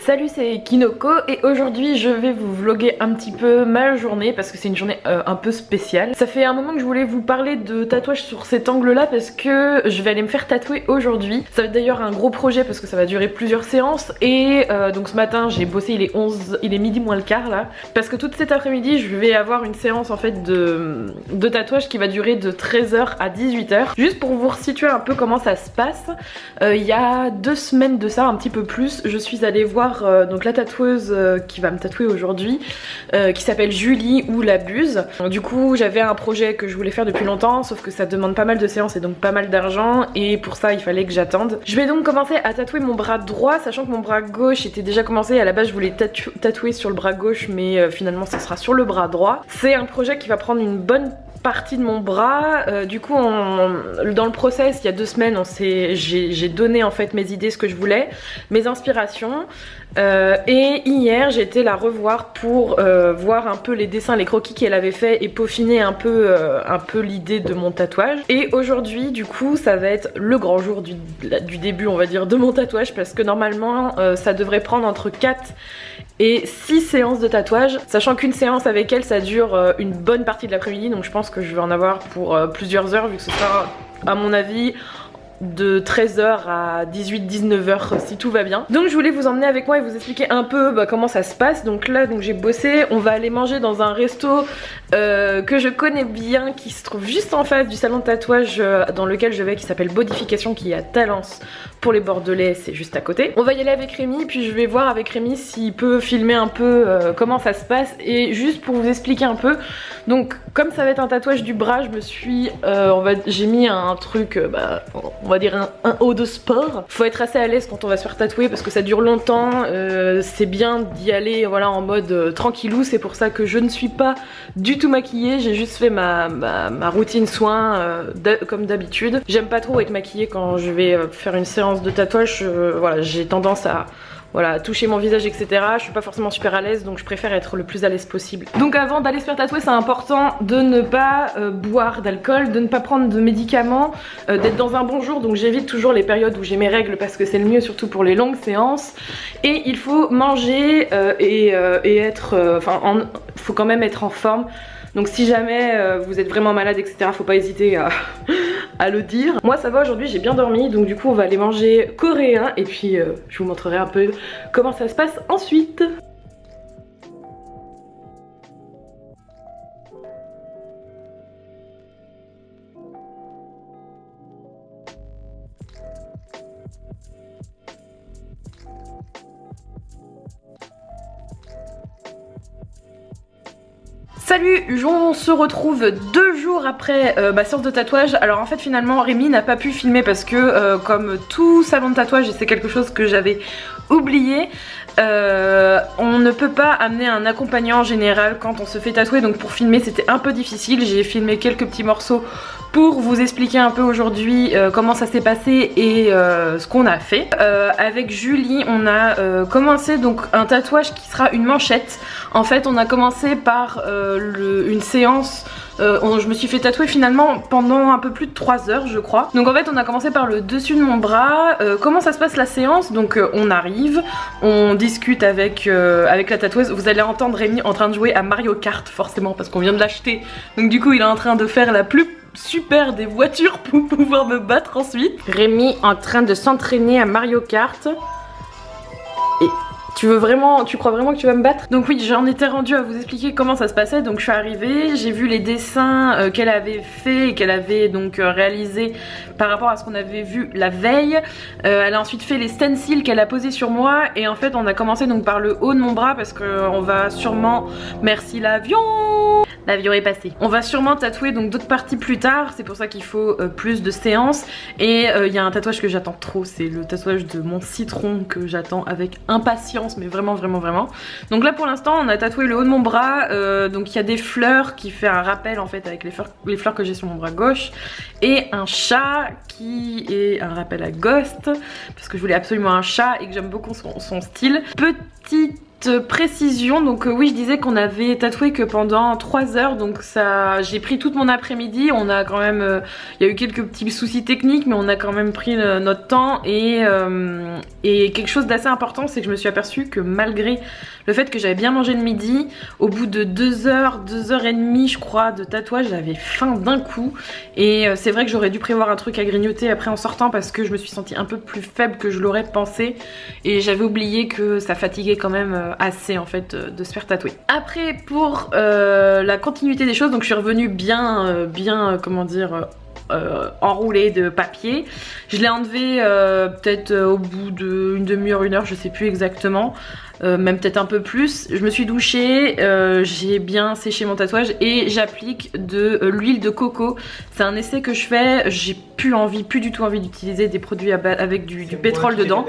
Salut, c'est Kinoko et aujourd'hui je vais vous vlogger un petit peu ma journée parce que c'est une journée un peu spéciale. Ça fait un moment que je voulais vous parler de tatouage sur cet angle là parce que je vais aller me faire tatouer aujourd'hui. Ça va être d'ailleurs un gros projet parce que ça va durer plusieurs séances et donc ce matin j'ai bossé, il est midi moins le quart là, parce que toute cet après-midi je vais avoir une séance en fait de tatouage qui va durer de 13h à 18h. Juste pour vous resituer un peu comment ça se passe, il y a 2 semaines de ça, un petit peu plus, je suis allée voir donc la tatoueuse qui va me tatouer aujourd'hui, qui s'appelle Julie ou la Buse. Du coup j'avais un projet que je voulais faire depuis longtemps, sauf que ça demande pas mal de séances et donc pas mal d'argent, et pour ça il fallait que j'attende. Je vais donc commencer à tatouer mon bras droit, sachant que mon bras gauche était déjà commencé. À la base je voulais tatouer sur le bras gauche, mais finalement ça sera sur le bras droit. C'est un projet qui va prendre une bonne partie de mon bras. Du coup dans le process il y a 2 semaines j'ai donné en fait mes idées, ce que je voulais, mes inspirations, et hier j'ai été la revoir pour voir un peu les dessins, les croquis qu'elle avait fait et peaufiner un peu l'idée de mon tatouage. Et aujourd'hui du coup ça va être le grand jour du début, on va dire, de mon tatouage, parce que normalement ça devrait prendre entre 4 et 6 séances de tatouage, sachant qu'une séance avec elle ça dure une bonne partie de l'après-midi, donc je pense que je vais en avoir pour plusieurs heures, vu que ce sera à mon avis de 13h à 18-19h si tout va bien. Donc je voulais vous emmener avec moi et vous expliquer un peu comment ça se passe. Donc là j'ai bossé, on va aller manger dans un resto que je connais bien, qui se trouve juste en face du salon de tatouage dans lequel je vais, qui s'appelle Bodification, qui est à Talence. Pour les Bordelais c'est juste à côté. On va y aller avec Rémi, puis je vais voir avec Rémi s'il peut filmer un peu comment ça se passe. Et juste pour vous expliquer un peu, donc comme ça va être un tatouage du bras, je me suis j'ai mis un truc on va dire un haut de sport. Faut être assez à l'aise quand on va se faire tatouer parce que ça dure longtemps, c'est bien d'y aller voilà en mode tranquillou. C'est pour ça que je ne suis pas du tout maquillée, j'ai juste fait ma routine soin comme d'habitude. J'aime pas trop être maquillée quand je vais faire une séance de tatouage, voilà, j'ai tendance à toucher mon visage etc. Je suis pas forcément super à l'aise, donc je préfère être le plus à l'aise possible. Donc avant d'aller se faire tatouer, c'est important de ne pas boire d'alcool, de ne pas prendre de médicaments, d'être dans un bon jour. Donc j'évite toujours les périodes où j'ai mes règles parce que c'est le mieux, surtout pour les longues séances. Et il faut manger et être, faut quand même être en forme. Donc si jamais vous êtes vraiment malade etc, faut pas hésiter à le dire. Moi ça va, aujourd'hui j'ai bien dormi, donc du coup on va aller manger coréen et puis je vous montrerai un peu comment ça se passe ensuite. Salut, on se retrouve 2 jours après ma séance de tatouage. Alors en fait finalement Rémi n'a pas pu filmer parce que comme tout salon de tatouage, et c'est quelque chose que j'avais oublié, on ne peut pas amener un accompagnant en général quand on se fait tatouer, donc pour filmer c'était un peu difficile. J'ai filmé quelques petits morceaux pour vous expliquer un peu aujourd'hui comment ça s'est passé et ce qu'on a fait. Avec Julie on a commencé donc un tatouage qui sera une manchette. En fait on a commencé par une séance, je me suis fait tatouer finalement pendant un peu plus de 3 heures je crois. Donc en fait on a commencé par le dessus de mon bras. Comment ça se passe la séance? Donc on arrive, on discute avec la tatoueuse. Vous allez entendre Rémi en train de jouer à Mario Kart forcément parce qu'on vient de l'acheter. Donc du coup il est en train de faire la plus super des voitures pour pouvoir me battre ensuite. Rémi en train de s'entraîner à Mario Kart. Et tu crois vraiment que tu vas me battre? Donc oui, j'en étais rendue à vous expliquer comment ça se passait. Donc je suis arrivée, j'ai vu les dessins qu'elle avait fait et qu'elle avait donc réalisé par rapport à ce qu'on avait vu la veille. Elle a ensuite fait les stencils qu'elle a posés sur moi. Et en fait on a commencé donc par le haut de mon bras parce qu'on va sûrement... Merci l'avion! L'avion est passé. On va sûrement tatouer donc d'autres parties plus tard, c'est pour ça qu'il faut plus de séances. Et il y a un tatouage que j'attends trop, c'est le tatouage de mon citron que j'attends avec impatience, mais vraiment. Donc là pour l'instant on a tatoué le haut de mon bras, donc il y a des fleurs qui fait un rappel en fait avec les fleurs que j'ai sur mon bras gauche, et un chat qui est un rappel à Ghost, parce que je voulais absolument un chat et que j'aime beaucoup son style. Petite petite précision, donc oui je disais qu'on avait tatoué que pendant 3 heures, donc ça j'ai pris toute mon après-midi, on a quand même, il y a eu quelques petits soucis techniques mais on a quand même pris notre temps et quelque chose d'assez important c'est que je me suis aperçue que malgré le fait que j'avais bien mangé le midi, au bout de 2 heures, 2 heures et demie je crois de tatouage, j'avais faim d'un coup et c'est vrai que j'aurais dû prévoir un truc à grignoter après en sortant parce que je me suis sentie un peu plus faible que je l'aurais pensé et j'avais oublié que ça fatiguait quand même assez en fait de se faire tatouer. Après pour la continuité des choses, donc je suis revenue bien comment dire enroulé de papier. Je l'ai enlevé peut-être au bout d'une demi-heure, 1 heure, je sais plus exactement. Même peut-être un peu plus. Je me suis douchée, j'ai bien séché mon tatouage et j'applique de l'huile de coco. C'est un essai que je fais, j'ai plus du tout envie d'utiliser des produits avec du pétrole dedans.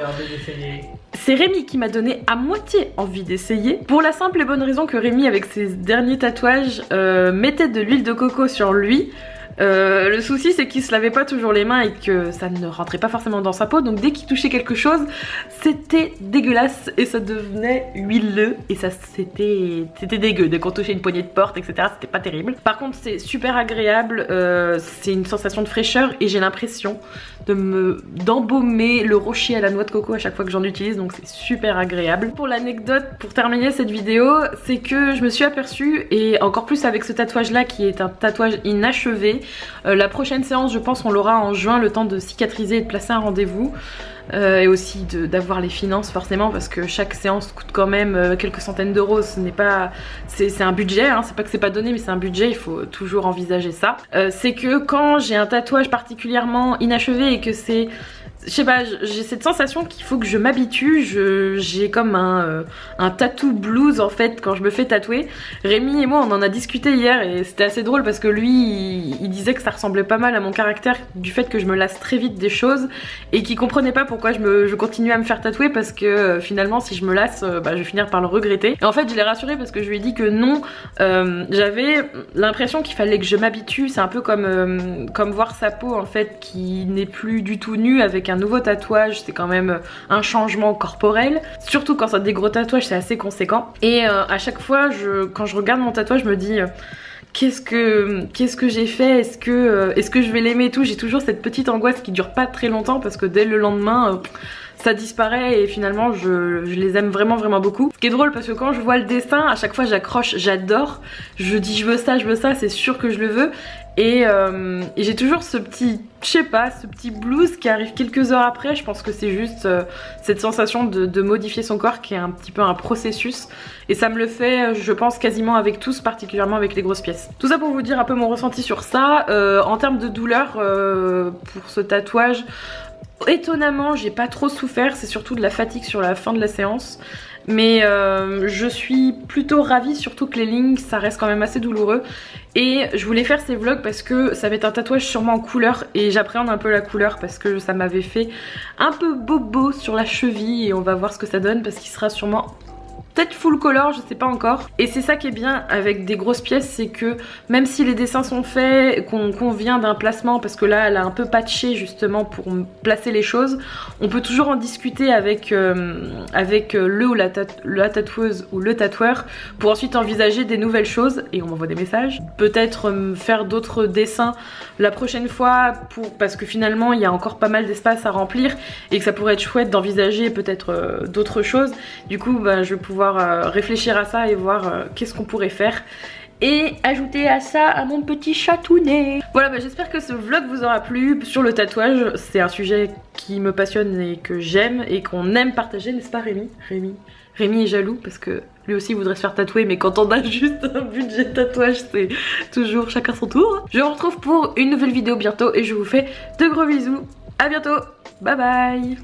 C'est Rémi qui m'a donné à moitié envie d'essayer. Pour la simple et bonne raison que Rémi avec ses derniers tatouages mettait de l'huile de coco sur lui. Le souci c'est qu'il se lavait pas toujours les mains et que ça ne rentrait pas forcément dans sa peau, donc dès qu'il touchait quelque chose c'était dégueulasse et ça devenait huileux et ça c'était dégueu. Dès qu'on touchait une poignée de porte etc, c'était pas terrible. Par contre c'est super agréable, c'est une sensation de fraîcheur et j'ai l'impression d'embaumer le rocher à la noix de coco à chaque fois que j'en utilise, donc c'est super agréable. Pour l'anecdote, pour terminer cette vidéo, c'est que je me suis aperçue, et encore plus avec ce tatouage là qui est un tatouage inachevé, la prochaine séance je pense on l'aura en juin, le temps de cicatriser et de placer un rendez-vous. Et aussi d'avoir les finances forcément parce que chaque séance coûte quand même quelques centaines d'euros, ce n'est pas, c'est un budget, hein. C'est pas que c'est pas donné mais c'est un budget, il faut toujours envisager ça. C'est que quand j'ai un tatouage particulièrement inachevé et que c'est, je sais pas, j'ai cette sensation qu'il faut que je m'habitue, j'ai comme un tattoo blues en fait quand je me fais tatouer. Rémi et moi on en a discuté hier et c'était assez drôle parce que lui il disait que ça ressemblait pas mal à mon caractère du fait que je me lasse très vite des choses et qu'il comprenait pas pourquoi je continue à me faire tatouer parce que finalement si je me lasse je vais finir par le regretter. Et en fait je l'ai rassuré parce que je lui ai dit que non, j'avais l'impression qu'il fallait que je m'habitue, c'est un peu comme voir sa peau en fait qui n'est plus du tout nue avec un nouveau tatouage, c'est quand même un changement corporel, surtout quand c'est des gros tatouages c'est assez conséquent. Et à chaque fois quand je regarde mon tatouage je me dis qu'est-ce que j'ai fait, est-ce que je vais l'aimer et tout. J'ai toujours cette petite angoisse qui dure pas très longtemps parce que dès le lendemain ça disparaît et finalement je les aime vraiment beaucoup. Ce qui est drôle parce que quand je vois le dessin à chaque fois j'accroche, j'adore, je dis je veux ça, c'est sûr que je le veux. Et j'ai toujours ce petit, je sais pas, ce petit blues qui arrive quelques heures après. Je pense que c'est juste cette sensation de modifier son corps qui est un petit peu un processus. Et ça me le fait, je pense, quasiment avec tous, particulièrement avec les grosses pièces. Tout ça pour vous dire un peu mon ressenti sur ça. En termes de douleur, pour ce tatouage, étonnamment, j'ai pas trop souffert. C'est surtout de la fatigue sur la fin de la séance. Mais je suis plutôt ravie, surtout que les lignes ça reste quand même assez douloureux. Et je voulais faire ces vlogs parce que ça va être un tatouage sûrement en couleur et j'appréhende un peu la couleur parce que ça m'avait fait un peu bobo sur la cheville et on va voir ce que ça donne parce qu'il sera sûrement peut-être full color, je sais pas encore. Et c'est ça qui est bien avec des grosses pièces, c'est que même si les dessins sont faits, qu'on vient d'un placement, parce que là elle a un peu patché justement pour placer les choses, on peut toujours en discuter avec le ou la tatoueuse ou le tatoueur pour ensuite envisager des nouvelles choses et on m'envoie des messages. Peut-être faire d'autres dessins la prochaine fois parce que finalement il y a encore pas mal d'espace à remplir et que ça pourrait être chouette d'envisager peut-être d'autres choses. Du coup je vais pouvoir réfléchir à ça et voir qu'est-ce qu'on pourrait faire et ajouter à ça à mon petit chatounet. Voilà, j'espère que ce vlog vous aura plu sur le tatouage. C'est un sujet qui me passionne et que j'aime et qu'on aime partager, n'est-ce pas Rémi? Rémi est jaloux parce que lui aussi voudrait se faire tatouer, mais quand on a juste un budget de tatouage c'est toujours chacun son tour. Je vous retrouve pour une nouvelle vidéo bientôt et je vous fais de gros bisous. À bientôt, bye bye.